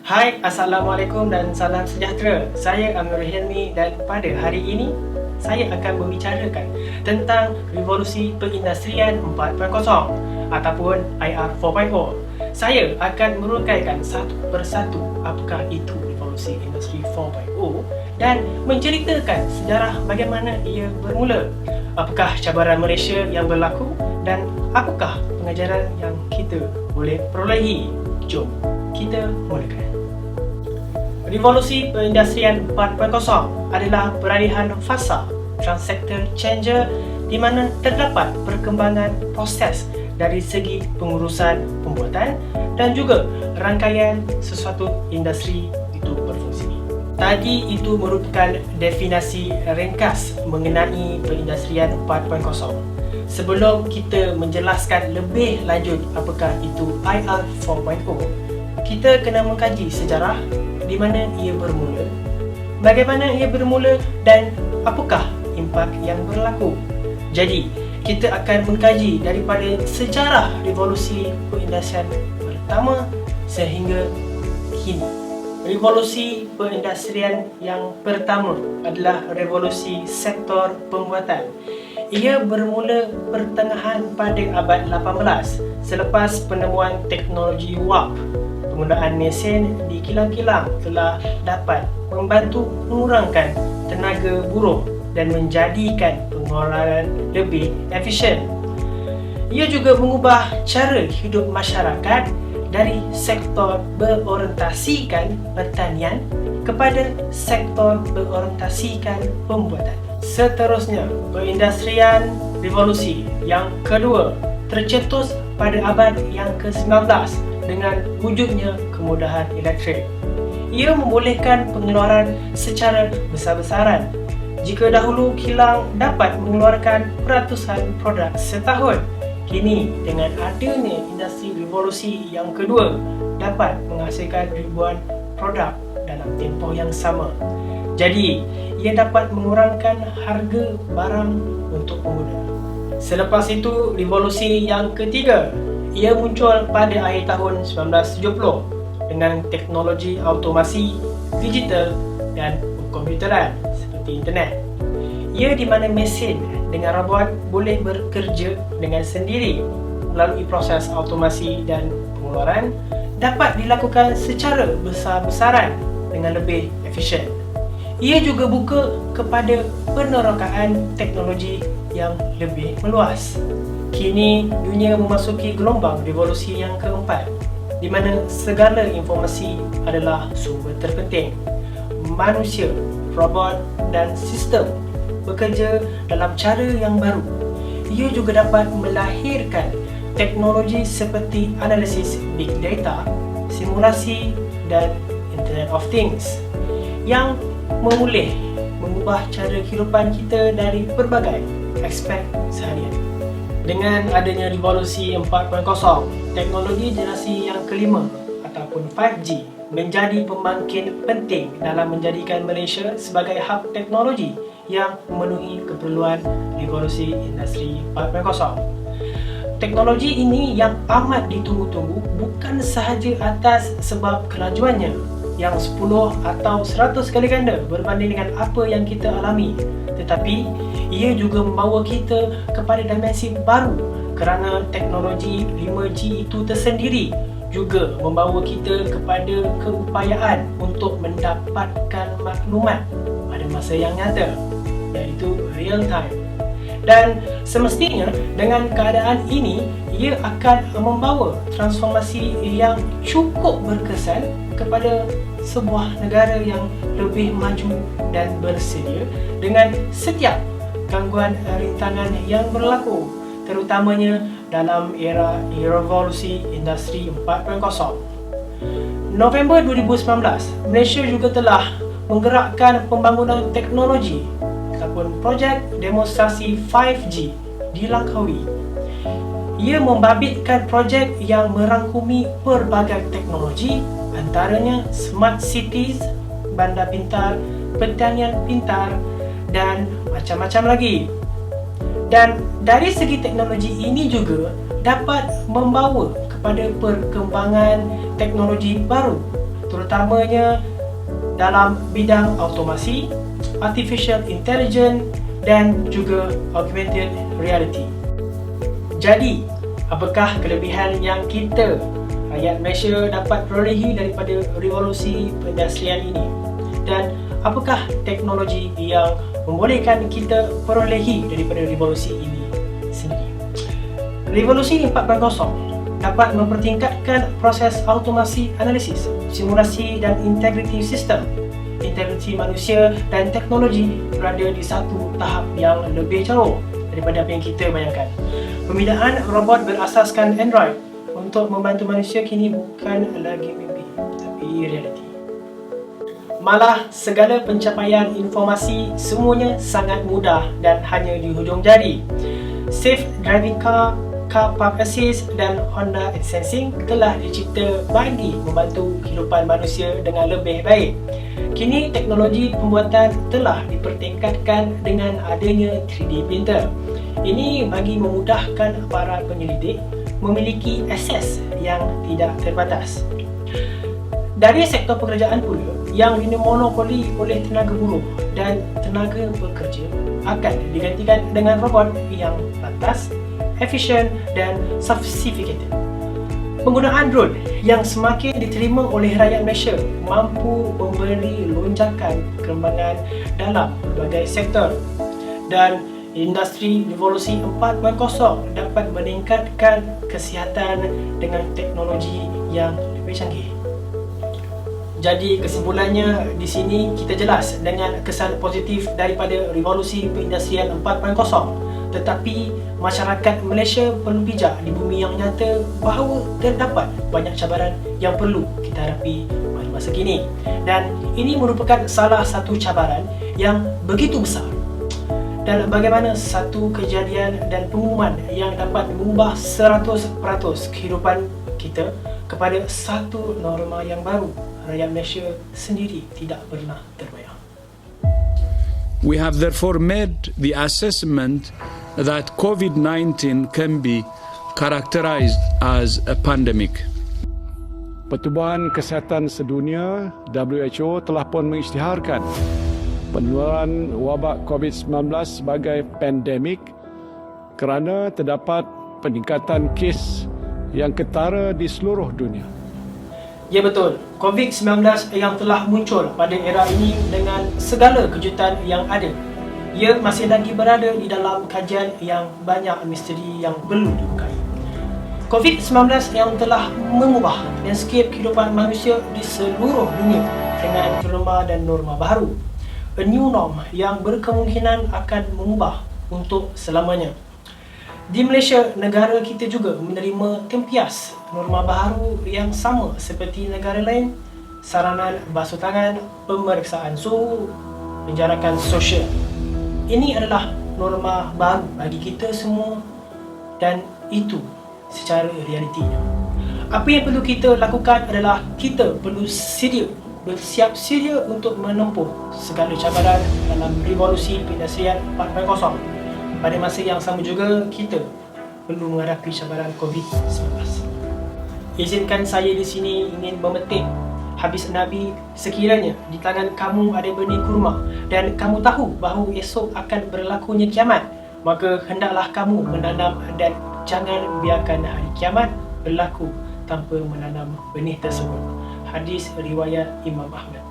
Hai, Assalamualaikum dan salam sejahtera. Saya Amirul Hilmi dan pada hari ini saya akan membicarakan tentang revolusi perindustrian 4.0 ataupun IR 4.0. Saya akan merungkaikan satu persatu apakah itu revolusi industri 4.0 dan menceritakan sejarah bagaimana ia bermula, apakah cabaran Malaysia yang berlaku dan apakah pengajaran yang kita boleh perolehi. Jom kita mulakan. Revolusi perindustrian 4.0 adalah peralihan fasa transsektor changer di mana terdapat perkembangan proses dari segi pengurusan pembuatan dan juga rangkaian sesuatu industri itu berfungsi. Tadi itu merupakan definisi ringkas mengenai perindustrian 4.0. Sebelum kita menjelaskan lebih lanjut apakah itu IR 4.0, kita kena mengkaji sejarah di mana ia bermula, bagaimana ia bermula dan apakah impak yang berlaku. Jadi, kita akan mengkaji daripada sejarah revolusi perindustrian pertama sehingga kini. Revolusi perindustrian yang pertama adalah revolusi sektor pembuatan. Ia bermula pertengahan pada abad 18 selepas penemuan teknologi warp. Penggunaan mesin di kilang-kilang telah dapat membantu mengurangkan tenaga buruh dan menjadikan pengeluaran lebih efisien. Ia juga mengubah cara hidup masyarakat dari sektor berorientasikan pertanian kepada sektor berorientasikan pembuatan. Seterusnya, perindustrian revolusi yang kedua tercetus pada abad yang ke-19 dengan wujudnya kemudahan elektrik. Ia membolehkan pengeluaran secara besar-besaran. Jika dahulu kilang dapat mengeluarkan ratusan produk setahun, kini dengan adanya industri revolusi yang kedua dapat menghasilkan ribuan produk dalam tempoh yang sama. Jadi, ia dapat mengurangkan harga barang untuk pengguna. Selepas itu, revolusi yang ketiga, ia muncul pada akhir tahun 1970 dengan teknologi automasi, digital dan komputeran seperti internet. Ia di mana mesin dengan robot boleh bekerja dengan sendiri melalui proses automasi dan pengeluaran dapat dilakukan secara besar-besaran dengan lebih efisien. Ia juga buka kepada penerokaan teknologi yang lebih meluas. Kini, dunia memasuki gelombang revolusi yang keempat, di mana segala informasi adalah sumber terpenting. Manusia, robot dan sistem bekerja dalam cara yang baru. Ia juga dapat melahirkan teknologi seperti analisis big data, simulasi dan Internet of Things yang mengubah cara kehidupan kita dari berbagai aspek seharian. Dengan adanya revolusi 4.0, teknologi generasi yang kelima ataupun 5G menjadi pembangkit penting dalam menjadikan Malaysia sebagai hub teknologi yang memenuhi keperluan revolusi industri 4.0. Teknologi ini yang amat ditunggu-tunggu bukan sahaja atas sebab kelajuannya yang 10 atau 100 kali ganda berbanding dengan apa yang kita alami, tetapi ia juga membawa kita kepada dimensi baru kerana teknologi 5G itu tersendiri juga membawa kita kepada keupayaan untuk mendapatkan maklumat pada masa yang nyata, iaitu real time. Dan semestinya dengan keadaan ini ia akan membawa transformasi yang cukup berkesan kepada sebuah negara yang lebih maju dan bersedia dengan setiap gangguan rintangan yang berlaku, terutamanya dalam era revolusi industri 4.0. November 2019, Malaysia juga telah menggerakkan pembangunan teknologi ataupun projek demonstrasi 5G di Langkawi. Ia membabitkan projek yang merangkumi pelbagai teknologi, antaranya smart cities, bandar pintar, pertanian pintar dan macam-macam lagi. Dan dari segi teknologi ini juga dapat membawa kepada perkembangan teknologi baru terutamanya dalam bidang automasi, artificial intelligence dan juga augmented reality. Jadi, apakah kelebihan yang kita rakyat Malaysia dapat perolehi daripada revolusi perindustrian ini? Dan apakah teknologi yang membolehkan kita perolehi daripada revolusi ini sendiri? Revolusi 4.0 dapat mempertingkatkan proses automasi analisis, simulasi dan integriti sistem. Integriti manusia dan teknologi berada di satu tahap yang lebih jauh daripada apa yang kita bayangkan. Pembinaan robot berasaskan Android untuk membantu manusia kini bukan lagi mimpi, tapi realiti. Malah segala pencapaian informasi semuanya sangat mudah dan hanya di hujung jari. Safe driving car, car park assist dan Honda Sensing telah dicipta bagi membantu kehidupan manusia dengan lebih baik. Kini teknologi pembuatan telah dipertingkatkan dengan adanya 3D printer. Ini bagi memudahkan para penyelidik memiliki akses yang tidak terbatas. Dari sektor pekerjaan pula yang dimonopoli oleh tenaga buruh dan tenaga bekerja akan digantikan dengan robot yang pantas, efisien dan sophisticated. Penggunaan drone yang semakin diterima oleh rakyat Malaysia mampu memberi lonjakan perkembangan dalam berbagai sektor, dan industri revolusi 4.0 dapat meningkatkan kesihatan dengan teknologi yang lebih canggih. Jadi kesimpulannya di sini kita jelas dengan kesan positif daripada revolusi perindustrian 4.0. Tetapi masyarakat Malaysia perlu bijak di bumi yang nyata bahawa terdapat banyak cabaran yang perlu kita hadapi pada masa kini. Dan ini merupakan salah satu cabaran yang begitu besar. Dan bagaimana satu kejadian dan pengumuman yang dapat mengubah 100% kehidupan kita kepada satu norma yang baru, rakyat Malaysia sendiri tidak pernah terbayang. We have therefore made the assessment that COVID-19 can be characterized as a pandemic. Pertubuhan Kesihatan Sedunia WHO telah pun mengisytiharkan penularan wabak COVID-19 sebagai pandemik kerana terdapat peningkatan kes yang ketara di seluruh dunia. Ya betul, COVID-19 yang telah muncul pada era ini dengan segala kejutan yang ada, ia masih lagi berada di dalam kajian yang banyak misteri yang perlu dibukai. COVID-19 yang telah mengubah landscape kehidupan manusia di seluruh dunia dengan norma dan norma baru. A new norm yang berkemungkinan akan mengubah untuk selamanya. Di Malaysia, negara kita juga menerima tempias norma baru yang sama seperti negara lain. Saranan basuh tangan, pemeriksaan suhu, penjarakan sosial. Ini adalah norma baru bagi kita semua dan itu secara realitinya. Apa yang perlu kita lakukan adalah kita perlu bersiap sedia untuk menempuh segala cabaran dalam revolusi perindustrian 4.0. Pada masa yang sama juga, kita perlu menghadapi cabaran COVID-19. Izinkan saya di sini ingin memetik hadis Nabi, sekiranya di tangan kamu ada benih kurma dan kamu tahu bahawa esok akan berlakunya kiamat, maka hendaklah kamu menanam dan jangan biarkan hari kiamat berlaku tanpa menanam benih tersebut. Hadis riwayat Imam Ahmad.